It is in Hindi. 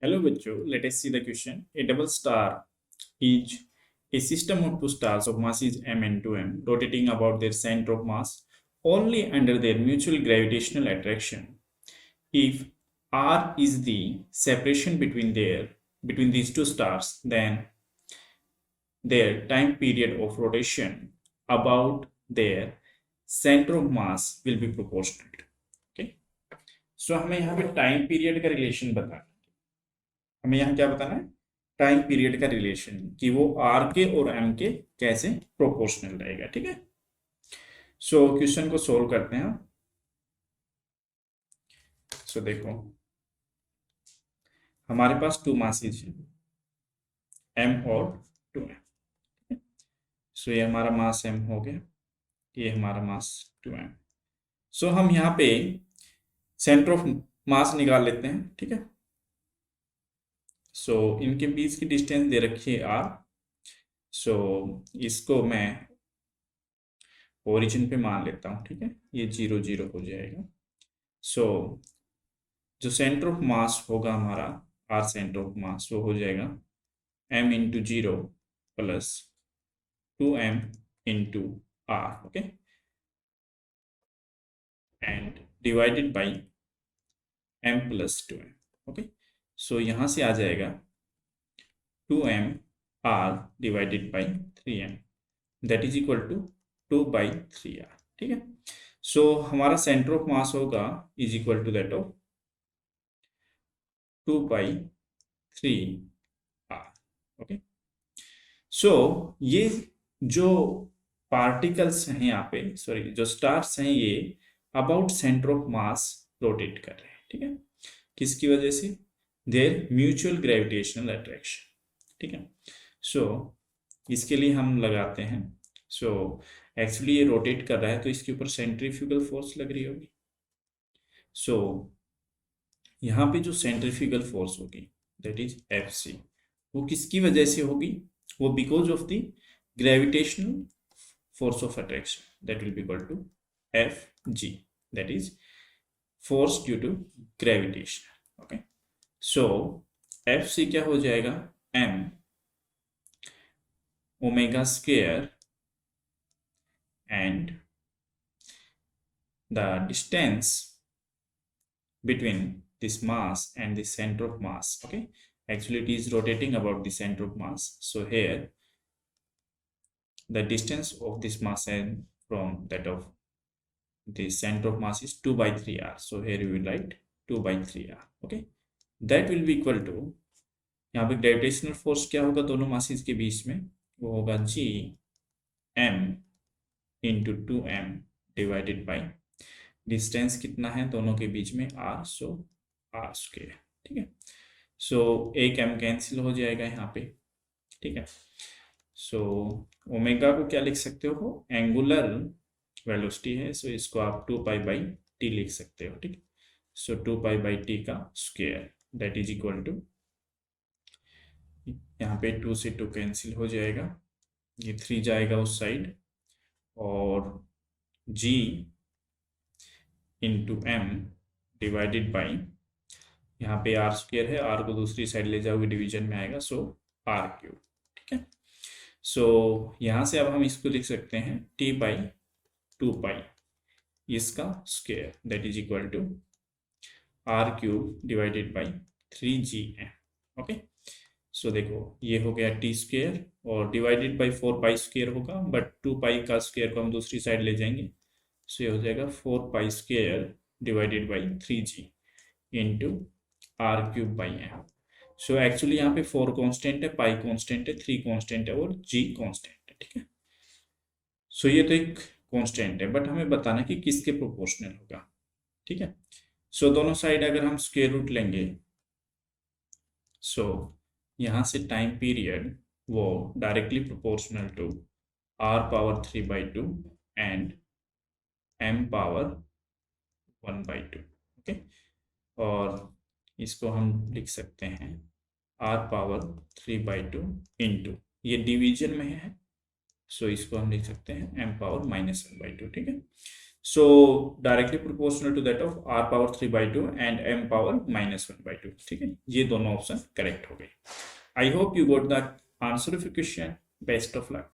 Hello, Bachcho. Let us see the question. A double star is a system of two stars of masses m and 2m rotating about their center of mass only under their mutual gravitational attraction. If r is the separation between these two stars, then their time period of rotation about their center of mass will be proportional. Okay. So हमें यहाँ पे टाइम पीरियड का रिलेशन बताना है। हमें यहाँ क्या बताना है? टाइम पीरियड का रिलेशन कि वो आर के और एम के कैसे प्रोपोर्शनल रहेगा। ठीक है, सो क्वेश्चन को सोल्व करते हैं। सो देखो, हमारे पास टू मासेज है, एम और 2m। सो ये हमारा मास m हो गया, ये हमारा मास 2m। सो हम यहाँ पे सेंटर ऑफ मास निकाल लेते हैं। ठीक है, सो इनके बीच की डिस्टेंस दे रखी है r। सो इसको मैं ओरिजिन पे मान लेता हूँ। ठीक है, ये 0 0 हो जाएगा। सो जो सेंटर ऑफ मास होगा हमारा, आर सेंटर ऑफ मास, वो हो जाएगा m into 0 plus 2m into r. Okay, and divided by m plus 2m। Okay, so यहाँ से आ जाएगा 2m r divided by 3m, that is equal to 2/3r। ठीक है, सो हमारा सेंटर ऑफ मास होगा is equal to that of 2/3r। Okay, so ये जो पार्टिकल्स हैं यहाँ पे, सॉरी जो स्टार्स हैं, ये about centre of mass rotate कर रहे हैं। ठीक है, किसकी वजह से? There mutual gravitational attraction. ठीक है, सो इसके लिए हम लगाते हैं। सो एक्चुअली ये रोटेट कर रहा है तो इसके ऊपर सेंट्रीफ्यूगल फोर्स लग रही होगी। सो यहाँ पे जो सेंट्रीफ्यूगल फोर्स होगी दैट इज Fc, वो किसकी वजह से होगी? वो because of the gravitational force of attraction, that will be equal to Fg, that is force due to gravitation। okay, so Fc क्या हो जाएगा? m omega square and the distance between this mass and the center of mass। okay, actually it is rotating about the center of mass, so here the distance of this mass and from that of the center of mass is 2/3r, so here we will write 2/3r। okay, that will be equal to, यहाँ पे ग्रेविटेशनल फोर्स क्या होगा दोनों मासेस के बीच में? वो होगा g m into 2m divided by distance कितना है दोनों के बीच में? r, सो r स्क्वायर। ठीक है, सो एक m कैंसिल हो जाएगा यहाँ पे। ठीक है, सो ओमेगा को क्या लिख सकते हो? एंगुलर वेलोसिटी है, सो इसको आप 2π/t लिख सकते हो। ठीक है, सो 2π/t का square that is equal to, यहाँ पे 2 से 2 कैंसिल हो जाएगा, ये 3 जाएगा उस साइड, और g into m divided by, यहाँ पे r स्क्वायर है, r को दूसरी साइड ले जाओगे डिवीजन में आएगा, सो r³। ठीक है, सो यहाँ से अब हम इसको लिख सकते हैं t/2π इसका square that is equal to r³ divided by 3gm। Okay, so देखो ये हो गया t स्क्वायर और डिवाइडेड बाई 4π स्क्वायर होगा, बट 2π का स्क्वायर को हम दूसरी साइड ले जाएंगे, सो ये हो जाएगा 4π square divided by 3g into r³/m। So actually यहाँ पे 4 कांस्टेंट है, पाई कांस्टेंट है, 3 कांस्टेंट है और g कांस्टेंट है। ठीक है, सो ये तो एक कांस्टेंट है, बट हमें बताना कि किसके प्रोपोर्शनल होगा। ठीक है, सो दोनों साइड अगर हम स्क्वायर रूट लेंगे, सो यहाँ से टाइम पीरियड वो directly proportional to r⁻3/2 and m⁻1/2। Okay, और इसको हम लिख सकते हैं r⁻3/2 इंटू, ये डिवीजन में है, सो इसको हम लिख सकते हैं m⁻−1/2। ठीक है, so directly proportional to that of r power 3/2 and m power -1/2। ठीक है, ये दोनों ऑप्शन करेक्ट हो गए। I hope you got the answer of your question. Best of luck.